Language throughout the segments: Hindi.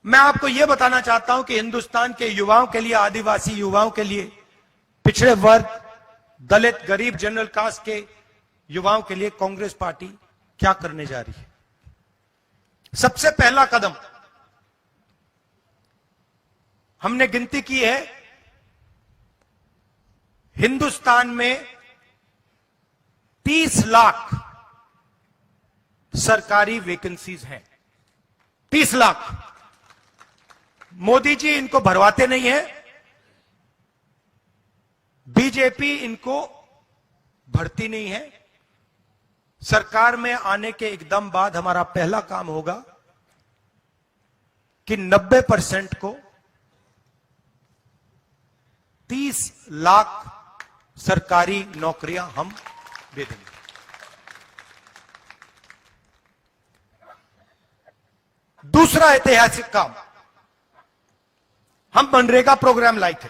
मैं आपको यह बताना चाहता हूं कि हिंदुस्तान के युवाओं के लिए, आदिवासी युवाओं के लिए, पिछड़े वर्ग, दलित, गरीब, जनरल कास्ट के युवाओं के लिए कांग्रेस पार्टी क्या करने जा रही है। सबसे पहला कदम हमने गिनती की है, हिंदुस्तान में 30 लाख सरकारी वैकेंसीज हैं। 30 लाख। मोदी जी इनको भरवाते नहीं है, बीजेपी इनको भरती नहीं है। सरकार में आने के एकदम बाद हमारा पहला काम होगा कि 90% को 30 लाख सरकारी नौकरियां हम दे देंगे। दूसरा ऐतिहासिक काम, हम मनरेगा प्रोग्राम लाए थे,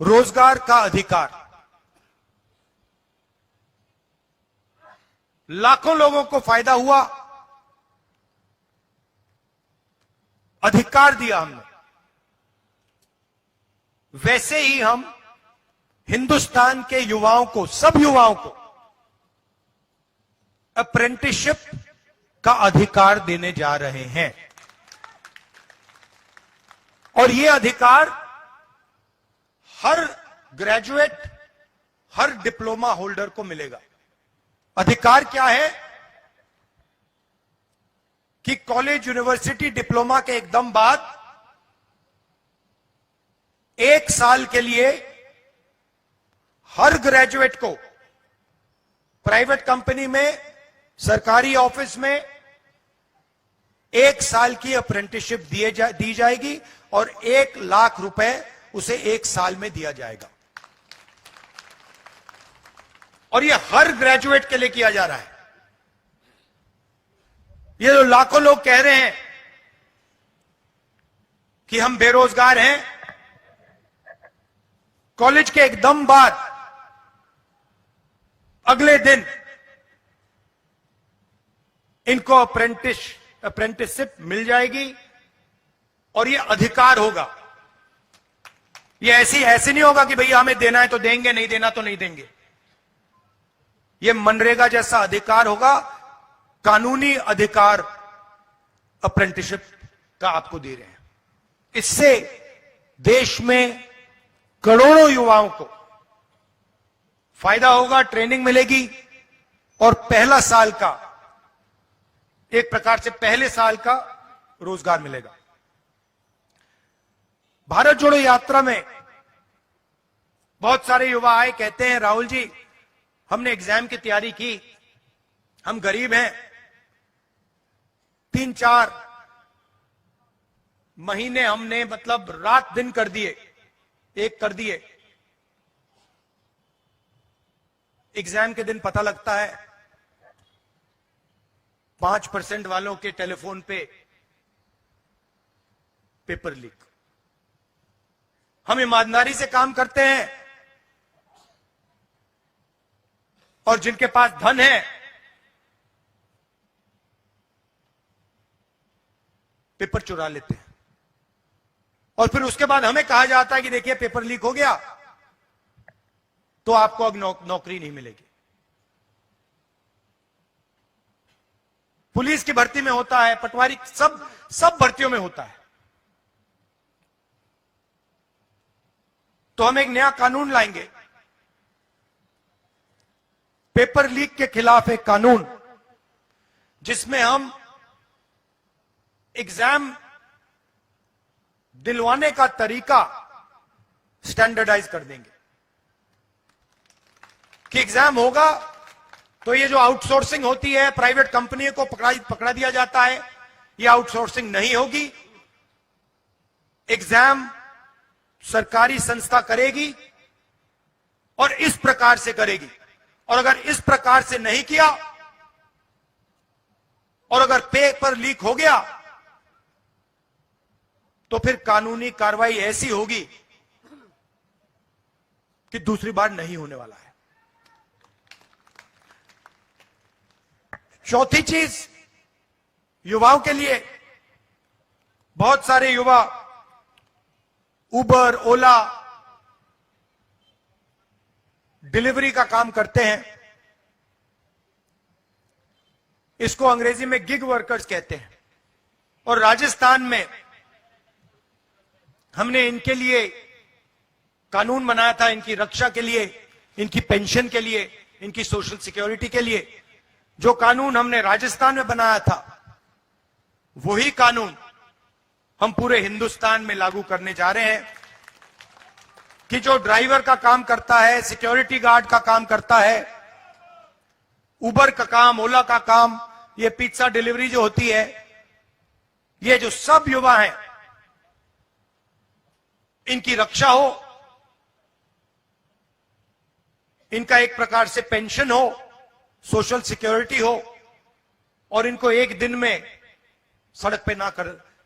रोजगार का अधिकार। लाखों लोगों को फायदा हुआ, अधिकार दिया हमने। वैसे ही हम हिंदुस्तान के युवाओं को, सब युवाओं को अप्रेंटिसशिप का अधिकार देने जा रहे हैं। और यह अधिकार हर ग्रेजुएट, हर डिप्लोमा होल्डर को मिलेगा। अधिकार क्या है कि कॉलेज, यूनिवर्सिटी, डिप्लोमा के एकदम बाद 1 साल के लिए हर ग्रेजुएट को प्राइवेट कंपनी में, सरकारी ऑफिस में 1 साल की अप्रेंटिसशिप दी जाएगी और 1 लाख रुपए उसे 1 साल में दिया जाएगा। और यह हर ग्रेजुएट के लिए किया जा रहा है। ये जो लाखों लोग कह रहे हैं कि हम बेरोजगार हैं, कॉलेज के एकदम बाद अगले दिन इनको अप्रेंटिसशिप मिल जाएगी और यह अधिकार होगा। यह ऐसे नहीं होगा कि भैया हमें देना है तो देंगे, नहीं देना तो नहीं देंगे। यह मनरेगा जैसा अधिकार होगा, कानूनी अधिकार अप्रेंटिसशिप का आपको दे रहे हैं। इससे देश में करोड़ों युवाओं को फायदा होगा, ट्रेनिंग मिलेगी और पहला साल का, एक प्रकार से पहले साल का रोजगार मिलेगा। भारत जोड़ो यात्रा में बहुत सारे युवा आए, कहते हैं राहुल जी हमने एग्जाम की तैयारी की, हम गरीब हैं, 3-4 महीने हमने मतलब रात दिन कर दिए, एक कर दिए। एग्जाम के दिन पता लगता है 5% वालों के टेलीफोन पे पेपर लीक। हम ईमानदारी से काम करते हैं और जिनके पास धन है पेपर चुरा लेते हैं और फिर उसके बाद हमें कहा जाता है कि देखिए पेपर लीक हो गया तो आपको अब नौकरी नहीं मिलेगी। पुलिस की भर्ती में होता है, पटवारी, सब भर्तियों में होता है। तो हम एक नया कानून लाएंगे, पेपर लीक के खिलाफ एक कानून, जिसमें हम एग्जाम दिलवाने का तरीका स्टैंडर्डाइज कर देंगे कि एग्जाम होगा तो ये जो आउटसोर्सिंग होती है, प्राइवेट कंपनी को पकड़ा दिया जाता है, ये आउटसोर्सिंग नहीं होगी। एग्जाम सरकारी संस्था करेगी और इस प्रकार से करेगी। और अगर इस प्रकार से नहीं किया और अगर पेपर लीक हो गया तो फिर कानूनी कार्रवाई ऐसी होगी कि दूसरी बार नहीं होने वाला है। चौथी चीज, युवाओं के लिए बहुत सारे युवा उबर, ओला, डिलीवरी का काम करते हैं। इसको अंग्रेजी में गिग वर्कर्स कहते हैं। और राजस्थान में हमने इनके लिए कानून बनाया था, इनकी रक्षा के लिए, इनकी पेंशन के लिए, इनकी सोशल सिक्योरिटी के लिए। जो कानून हमने राजस्थान में बनाया था, वही कानून हम पूरे हिंदुस्तान में लागू करने जा रहे हैं कि जो ड्राइवर का काम करता है, सिक्योरिटी गार्ड का काम करता है, उबर का काम, ओला का काम, ये पिज्जा डिलीवरी जो होती है, ये जो सब युवा हैं, इनकी रक्षा हो, इनका एक प्रकार से पेंशन हो, सोशल सिक्योरिटी हो, और इनको एक दिन में सड़क पे ना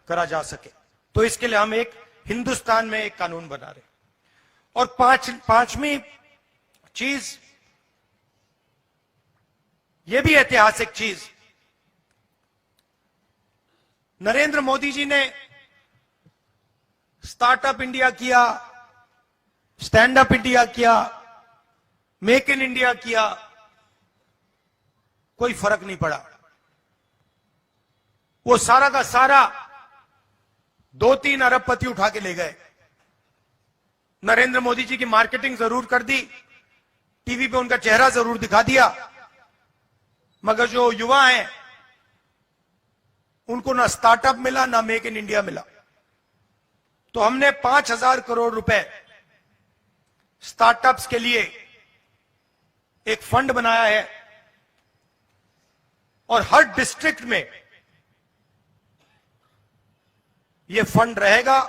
करा जा सके। तो इसके लिए हम एक हिंदुस्तान में एक कानून बना रहे हैं। और पांचवी चीज, ये भी ऐतिहासिक चीज, नरेंद्र मोदी जी ने स्टार्टअप इंडिया किया, स्टैंड अप इंडिया किया, मेक इन इंडिया किया, कोई फर्क नहीं पड़ा। वो सारा का सारा 2-3 अरबपति उठा के ले गए। नरेंद्र मोदी जी की मार्केटिंग जरूर कर दी, टीवी पे उनका चेहरा जरूर दिखा दिया, मगर जो युवा हैं उनको ना स्टार्टअप मिला, ना मेक इन इंडिया मिला। तो हमने 5,000 करोड़ रुपए स्टार्टअप्स के लिए एक फंड बनाया है, और हर डिस्ट्रिक्ट में यह फंड रहेगा।